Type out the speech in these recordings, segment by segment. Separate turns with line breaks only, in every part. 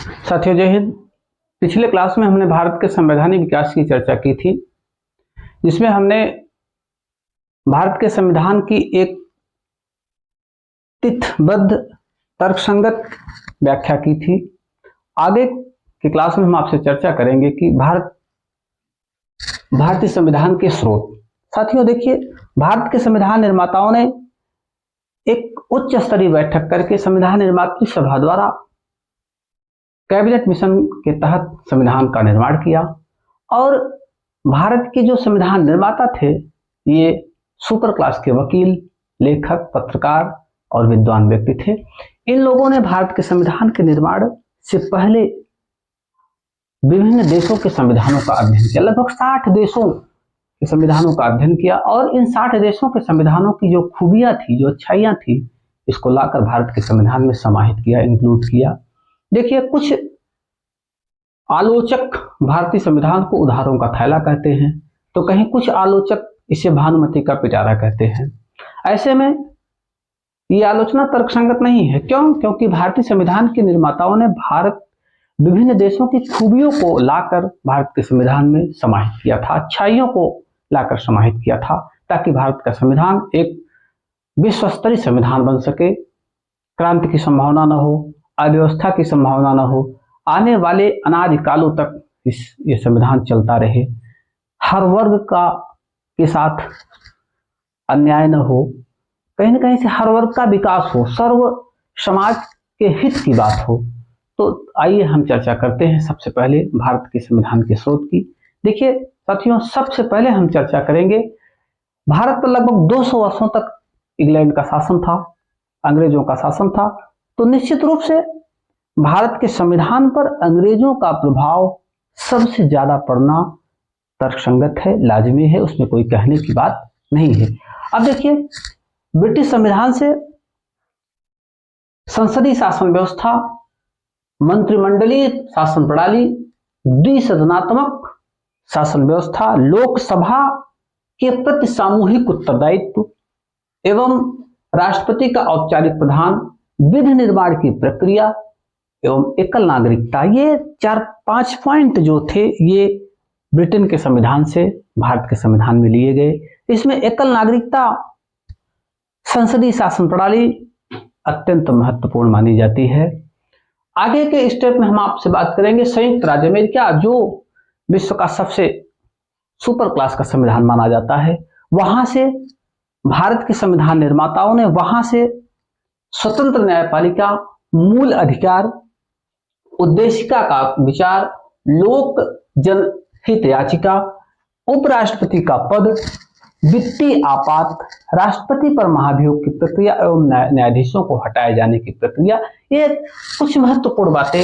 साथियों जय हिंद। पिछले क्लास में हमने भारत के संवैधानिक विकास की चर्चा की थी, जिसमें हमने भारत के संविधान की एक तिथबद्ध तर्कसंगत व्याख्या की थी। आगे के क्लास में हम आपसे चर्चा करेंगे कि भारतीय संविधान के स्रोत। साथियों देखिए, भारत के संविधान निर्माताओं ने एक उच्च स्तरीय बैठक करके संविधान निर्मात्री सभा द्वारा कैबिनेट मिशन के तहत संविधान का निर्माण किया और भारत के जो संविधान निर्माता थे ये सुपर क्लास के वकील, लेखक, पत्रकार और विद्वान व्यक्ति थे। इन लोगों ने भारत के संविधान के निर्माण से पहले विभिन्न देशों के संविधानों का अध्ययन किया। लगभग 60 देशों के संविधानों का अध्ययन किया और इन 60 देशों के संविधानों की जो खूबियां थी, जो अच्छाइयां थी, इसको लाकर भारत के संविधान में समाहित किया, इंक्लूड किया। देखिए, कुछ आलोचक भारतीय संविधान को उधारों का थैला कहते हैं, तो कहीं कुछ आलोचक इसे भानुमति का पिटारा कहते हैं। ऐसे में ये आलोचना तर्कसंगत नहीं है। क्यों? क्योंकि भारतीय संविधान के निर्माताओं ने विभिन्न देशों की खूबियों को लाकर भारत के संविधान में समाहित किया था, अच्छाइयों को लाकर समाहित किया था, ताकि भारत का संविधान एक विश्व स्तरीय संविधान बन सके। क्रांति की संभावना न हो, अव्यवस्था की संभावना न हो, आने वाले अनादि कालों तक ये संविधान चलता रहे, हर वर्ग के साथ अन्याय न हो, कहीं न कहीं से हर वर्ग का विकास हो, सर्व समाज के हित की बात हो। तो आइए हम चर्चा करते हैं सबसे पहले भारत के संविधान के स्रोत की। देखिए साथियों, सबसे पहले हम चर्चा करेंगे, भारत पर लगभग 200 वर्षों तक इंग्लैंड का शासन था, अंग्रेजों का शासन था। तो निश्चित रूप से भारत के संविधान पर अंग्रेजों का प्रभाव सबसे ज्यादा पड़ना तर्कसंगत है, लाजमी है, उसमें कोई कहने की बात नहीं है। अब देखिए, ब्रिटिश संविधान से संसदीय शासन व्यवस्था, मंत्रिमंडलीय शासन प्रणाली, द्विसदनात्मक शासन व्यवस्था, लोकसभा के प्रति सामूहिक उत्तरदायित्व एवं राष्ट्रपति का औपचारिक प्रधान, विधि निर्माण की प्रक्रिया एवं एकल नागरिकता, ये 4-5 पॉइंट जो थे ये ब्रिटेन के संविधान से भारत के संविधान में लिए गए। इसमें एकल नागरिकता, संसदीय शासन प्रणाली अत्यंत महत्वपूर्ण मानी जाती है। आगे के स्टेप में हम आपसे बात करेंगे संयुक्त राज्य अमेरिका, जो विश्व का सबसे सुपर क्लास का संविधान माना जाता है। वहां से भारत के संविधान निर्माताओं ने वहां से स्वतंत्र न्यायपालिका, मूल अधिकार, उद्देशिका का विचार, लोक जनहित याचिका, उपराष्ट्रपति का पद, वित्तीय आपात, राष्ट्रपति पर महाभियोग की प्रक्रिया एवं न्यायाधीशों को हटाए जाने की प्रक्रिया, ये कुछ महत्वपूर्ण बातें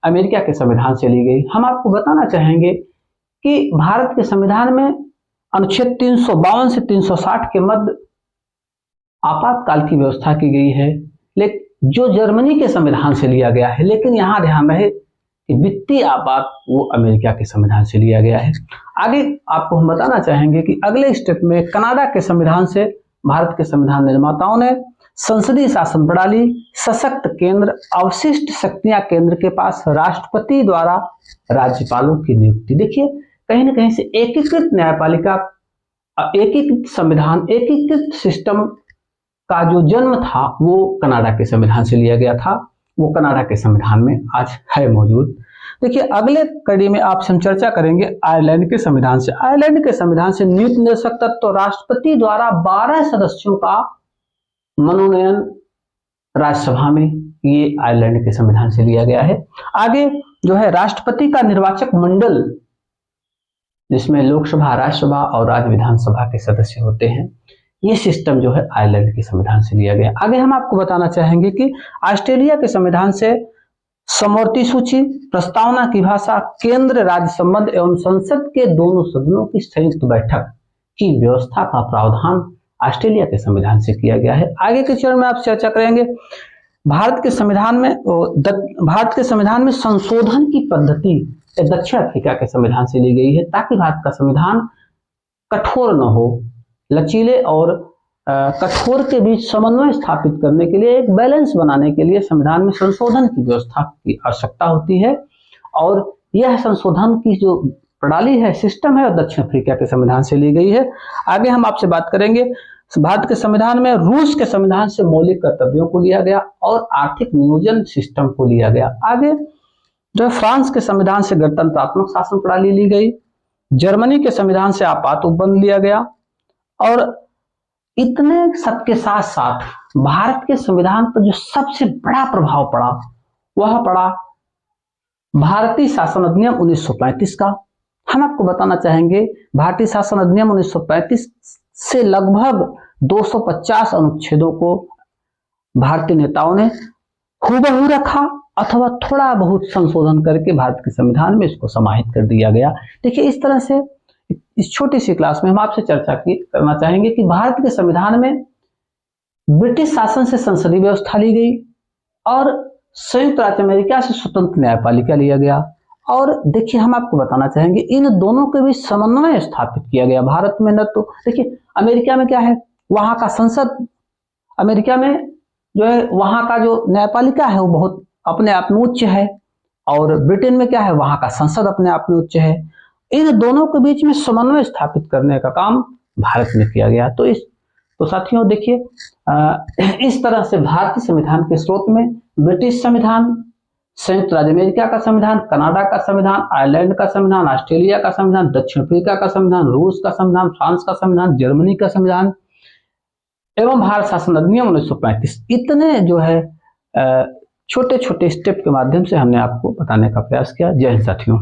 अमेरिका के संविधान से ली गई। हम आपको बताना चाहेंगे कि भारत के संविधान में अनुच्छेद 352 से 360 के मध्य आपातकाल की व्यवस्था की गई है, लेकिन जो जर्मनी के संविधान से लिया गया है। लेकिन यहां ध्यान रहे कि वित्तीय आपात वो अमेरिका के संविधान से लिया गया है। आगे आपको हम बताना चाहेंगे कि अगले स्टेप में कनाडा के संविधान से भारत के संविधान निर्माताओं ने संसदीय शासन प्रणाली, सशक्त केंद्र, अवशिष्ट शक्तियां केंद्र के पास, राष्ट्रपति द्वारा राज्यपालों की नियुक्ति। देखिए, कहीं ना कहीं से एकीकृत न्यायपालिका, एकीकृत संविधान, एकीकृत सिस्टम का जो जन्म था वो कनाडा के संविधान से लिया गया था। वो कनाडा के संविधान में आज है मौजूद। देखिए, अगले कड़ी में आपसे हम चर्चा करेंगे आयरलैंड के संविधान से। आयरलैंड के संविधान से नीति निर्देशक तत्व, राष्ट्रपति द्वारा 12 सदस्यों का मनोनयन राज्यसभा में, ये आयरलैंड के संविधान से लिया गया है। आगे जो है राष्ट्रपति का निर्वाचक मंडल, जिसमें लोकसभा, राज्यसभा और राज्य विधानसभा के सदस्य होते हैं, ये सिस्टम जो है आयरलैंड के संविधान से लिया गया। आगे हम आपको बताना चाहेंगे कि ऑस्ट्रेलिया के संविधान से समवर्ती सूची, प्रस्तावना की भाषा, केंद्र राज्य संबंध एवं संसद के दोनों सदनों की संयुक्त बैठक की व्यवस्था का प्रावधान ऑस्ट्रेलिया के संविधान से किया गया है। आगे के चरण में आप चर्चा करेंगे भारत के संविधान में संशोधन की पद्धति दक्षिण अफ्रीका के संविधान से ली गई है, ताकि भारत का संविधान कठोर न हो, लचीले और कठोर के बीच समन्वय स्थापित करने के लिए, एक बैलेंस बनाने के लिए संविधान में संशोधन की व्यवस्था की आवश्यकता होती है। और यह संशोधन की जो प्रणाली है, सिस्टम है, दक्षिण अफ्रीका के संविधान से ली गई है। आगे हम आपसे बात करेंगे भारत के संविधान में रूस के संविधान से मौलिक कर्तव्यों को लिया गया और आर्थिक नियोजन सिस्टम को लिया गया। आगे जो फ्रांस के संविधान से गणतंत्रात्मक शासन प्रणाली ली गई, जर्मनी के संविधान से आपात उपबंध लिया गया। और इतने सबके साथ साथ भारत के संविधान पर जो सबसे बड़ा प्रभाव पड़ा वह पड़ा भारतीय शासन अधिनियम 1935 का। हम आपको बताना चाहेंगे भारतीय शासन अधिनियम 1935 से लगभग 250 अनुच्छेदों को भारतीय नेताओं ने हूबहू रखा अथवा थोड़ा बहुत संशोधन करके भारत के संविधान में इसको समाहित कर दिया गया। देखिए, इस तरह से इस छोटी सी क्लास में हम आपसे चर्चा करना चाहेंगे कि भारत के संविधान में ब्रिटिश शासन से संसदीय व्यवस्था ली गई और संयुक्त राज्य अमेरिका से स्वतंत्र न्यायपालिका लिया गया। और देखिए, हम आपको बताना चाहेंगे इन दोनों के बीच समन्वय स्थापित किया गया। भारत में न तो देखिए, अमेरिका में क्या है, वहां का संसद, अमेरिका में जो है वहां का जो न्यायपालिका है वो बहुत अपने आप में उच्च है, और ब्रिटेन में क्या है, वहां का संसद अपने आप में उच्च है। इन दोनों के बीच में समन्वय स्थापित करने का काम भारत में किया गया। तो साथियों देखिए, इस तरह से भारतीय संविधान के स्रोत में ब्रिटिश संविधान, संयुक्त राज्य अमेरिका का संविधान, कनाडा का संविधान, आयरलैंड का संविधान, ऑस्ट्रेलिया का संविधान, दक्षिण अफ्रीका का संविधान, रूस का संविधान, फ्रांस का संविधान, जर्मनी का संविधान एवं भारत शासन अधिनियम 1935, इतने जो है छोटे छोटे स्टेप के माध्यम से हमने आपको बताने का प्रयास किया। जय हिंद साथियों।